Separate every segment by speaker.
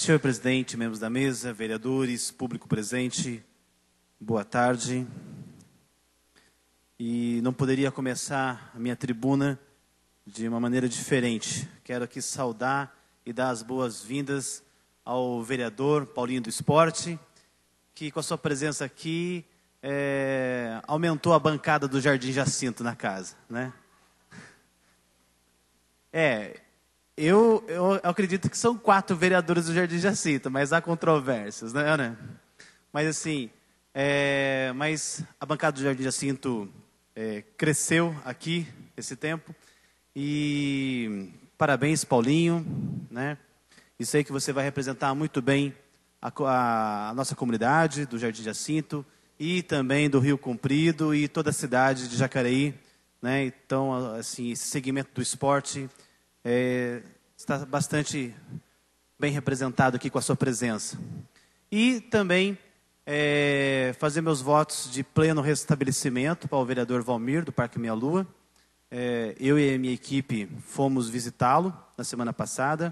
Speaker 1: Senhor presidente, membros da mesa, vereadores, público presente, boa tarde. E não poderia começar a minha tribuna de uma maneira diferente. Quero aqui saudar e dar as boas-vindas ao vereador Paulinho do Esporte, que com a sua presença aqui aumentou a bancada do Jardim Jacinto na casa, né? Eu acredito que são 4 vereadores do Jardim Jacinto, mas há controvérsias, né? Mas assim, mas a bancada do Jardim Jacinto cresceu aqui esse tempo. E parabéns, Paulinho, né? Isso aí que você vai representar muito bem a nossa comunidade do Jardim Jacinto e também do Rio Comprido e toda a cidade de Jacareí, né? Então, assim, esse segmento do esporte está bastante bem representado aqui com a sua presença. E também fazer meus votos de pleno restabelecimento para o vereador Valmir, do Parque Meia Lua. Eu e a minha equipe fomos visitá-lo na semana passada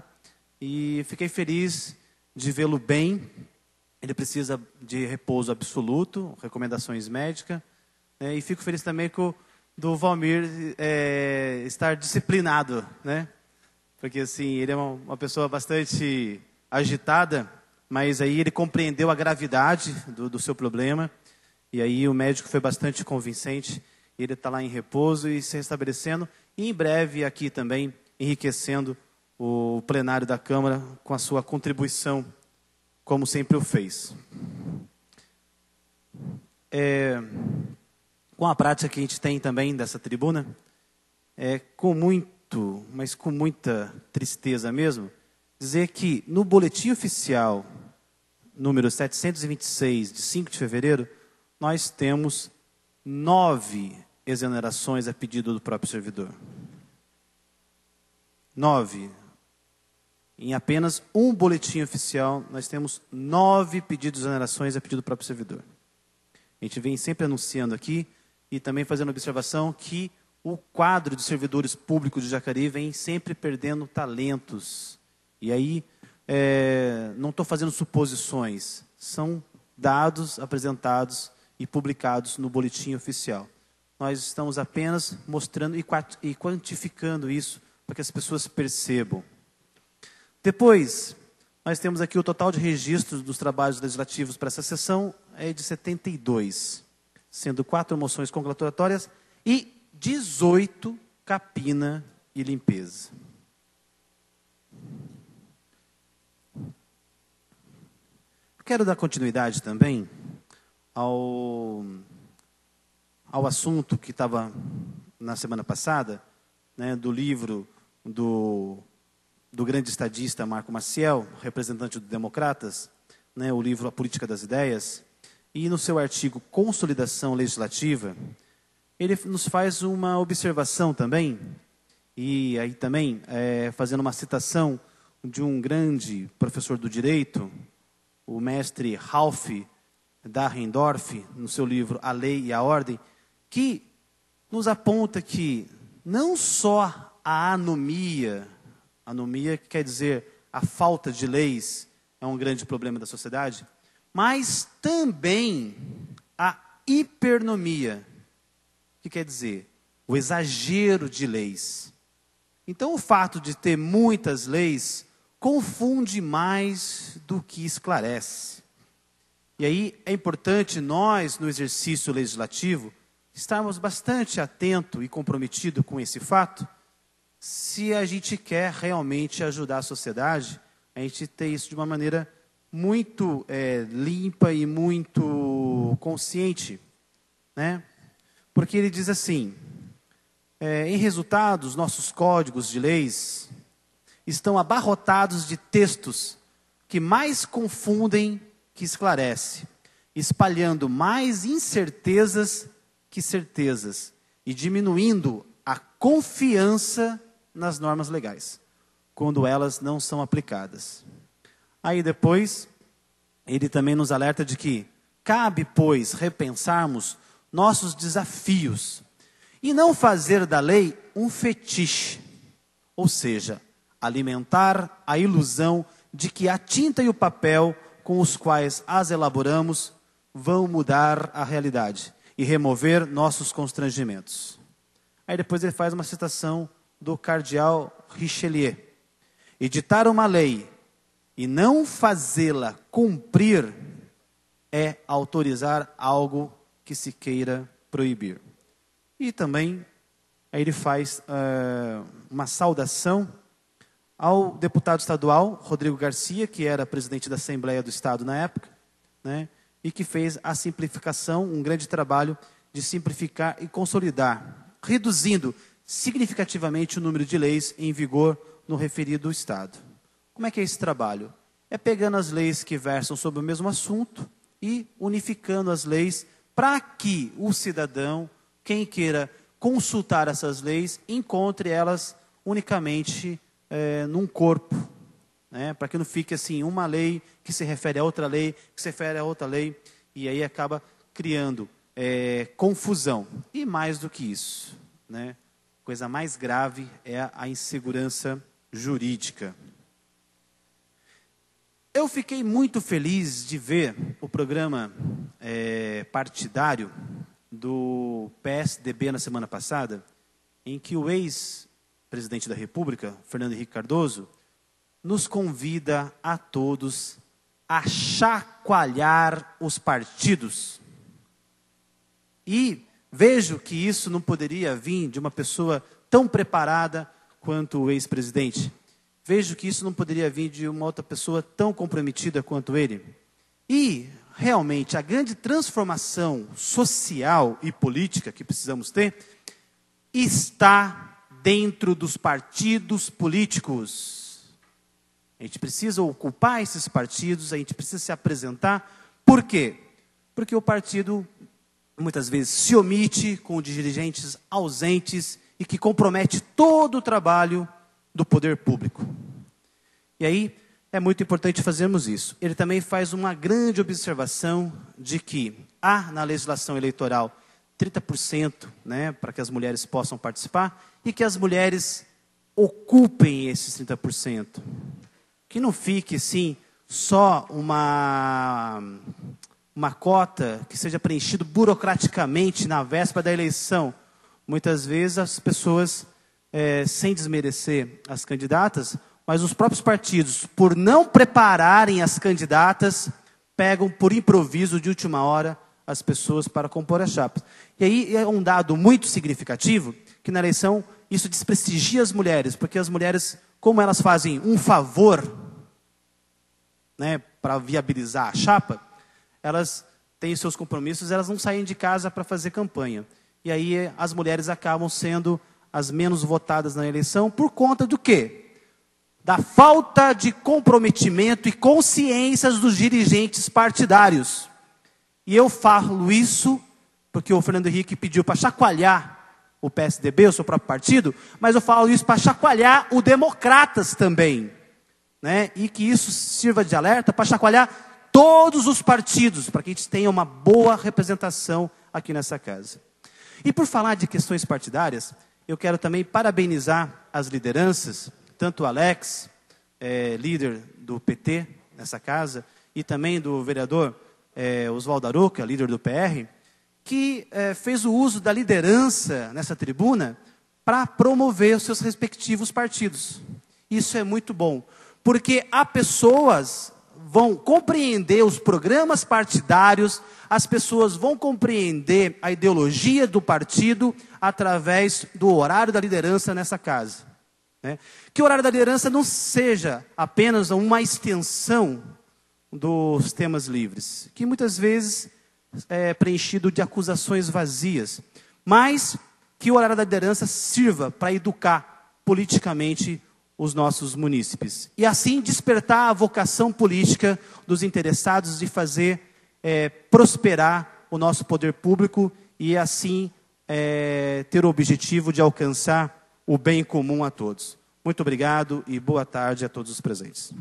Speaker 1: e fiquei feliz de vê-lo bem. Ele precisa de repouso absoluto, recomendações médicas, né? E fico feliz também do Valmir estar disciplinado, né? Porque assim, ele é uma pessoa bastante agitada, mas aí ele compreendeu a gravidade do seu problema, e aí o médico foi bastante convincente. Ele está lá em repouso e se restabelecendo, e em breve aqui também enriquecendo o plenário da Câmara com a sua contribuição, como sempre o fez. Com a prática que a gente tem também dessa tribuna, mas com muita tristeza mesmo, dizer que no boletim oficial, número 726, de 5 de fevereiro, nós temos 9 exonerações a pedido do próprio servidor. 9. Em apenas um boletim oficial, nós temos 9 pedidos de exonerações a pedido do próprio servidor. A gente vem sempre anunciando aqui e também fazendo observação que o quadro de servidores públicos de Jacareí vem sempre perdendo talentos. E aí, não estou fazendo suposições, são dados apresentados e publicados no boletim oficial. Nós estamos apenas mostrando e quantificando isso para que as pessoas percebam. Depois, nós temos aqui o total de registros dos trabalhos legislativos para essa sessão de 72, sendo 4 moções congratulatórias e 18 capina e limpeza. Quero dar continuidade também ao assunto que estava na semana passada, né, do livro do grande estadista Marco Maciel, representante do Democratas, né, o livro A Política das Ideias, e no seu artigo Consolidação Legislativa, ele nos faz uma observação também, e aí também fazendo uma citação de um grande professor do direito, o mestre Ralph Dahrendorf, no seu livro A Lei e a Ordem, que nos aponta que não só a anomia que quer dizer a falta de leis, é um grande problema da sociedade, mas também a hipernomia, que quer dizer o exagero de leis. Então, o fato de ter muitas leis confunde mais do que esclarece. E aí é importante nós, no exercício legislativo, estarmos bastante atentos e comprometidos com esse fato, se a gente quer realmente ajudar a sociedade, a gente ter isso de uma maneira muito limpa e muito consciente, né? Porque ele diz assim, em resultado, nossos códigos de leis estão abarrotados de textos que mais confundem que esclarecem, espalhando mais incertezas que certezas e diminuindo a confiança nas normas legais, quando elas não são aplicadas. Aí depois, ele também nos alerta de que cabe, pois, repensarmos nossos desafios e não fazer da lei um fetiche, ou seja, alimentar a ilusão de que a tinta e o papel com os quais as elaboramos vão mudar a realidade e remover nossos constrangimentos. Aí depois ele faz uma citação do cardeal Richelieu. Editar uma lei e não fazê-la cumprir é autorizar algo que se queira proibir. E também aí ele faz uma saudação ao deputado estadual Rodrigo Garcia, que era presidente da Assembleia do Estado na época, né, e que fez a simplificação, um grande trabalho de simplificar e consolidar, reduzindo significativamente o número de leis em vigor no referido Estado. Como é que é esse trabalho? É pegando as leis que versam sobre o mesmo assunto e unificando as leis para que o cidadão, quem queira consultar essas leis, encontre elas unicamente num corpo, né? Para que não fique assim, uma lei que se refere a outra lei, que se refere a outra lei, e aí acaba criando confusão. E mais do que isso, né? Coisa mais grave é a insegurança jurídica. Eu fiquei muito feliz de ver o programa partidário do PSDB na semana passada, em que o ex-presidente da República, Fernando Henrique Cardoso, nos convida a todos a chacoalhar os partidos. E vejo que isso não poderia vir de uma pessoa tão preparada quanto o ex-presidente. Vejo que isso não poderia vir de uma outra pessoa tão comprometida quanto ele. E, realmente, a grande transformação social e política que precisamos ter está dentro dos partidos políticos. A gente precisa ocupar esses partidos, a gente precisa se apresentar. Por quê? Porque o partido, muitas vezes, se omite com dirigentes ausentes e que compromete todo o trabalho do poder público. E aí, é muito importante fazermos isso. Ele também faz uma grande observação de que há na legislação eleitoral 30%, né, para que as mulheres possam participar, e que as mulheres ocupem esses 30%. Que não fique, assim, só uma cota que seja preenchido burocraticamente na véspera da eleição. Muitas vezes as pessoas, sem desmerecer as candidatas, mas os próprios partidos, por não prepararem as candidatas, pegam por improviso de última hora as pessoas para compor as chapas. E aí é um dado muito significativo, que na eleição isso desprestigia as mulheres, porque as mulheres, como elas fazem um favor, né, para viabilizar a chapa, elas têm seus compromissos, elas não saem de casa para fazer campanha. E aí as mulheres acabam sendo as menos votadas na eleição, por conta do quê? Da falta de comprometimento e consciências dos dirigentes partidários. E eu falo isso porque o Fernando Henrique pediu para chacoalhar o PSDB, o seu próprio partido, mas eu falo isso para chacoalhar o Democratas também, né? E que isso sirva de alerta para chacoalhar todos os partidos, para que a gente tenha uma boa representação aqui nessa casa. E por falar de questões partidárias, eu quero também parabenizar as lideranças, tanto o Alex, líder do PT nessa casa, e também do vereador Oswaldo Aroca, líder do PR, que fez o uso da liderança nessa tribuna para promover os seus respectivos partidos. Isso é muito bom, porque as pessoas vão compreender os programas partidários, as pessoas vão compreender a ideologia do partido através do horário da liderança nessa casa. Né? Que o horário da liderança não seja apenas uma extensão dos temas livres, que muitas vezes é preenchido de acusações vazias, mas que o horário da liderança sirva para educar politicamente os nossos munícipes. E assim despertar a vocação política dos interessados de fazer prosperar o nosso poder público e assim ter o objetivo de alcançar o bem comum a todos. Muito obrigado e boa tarde a todos os presentes.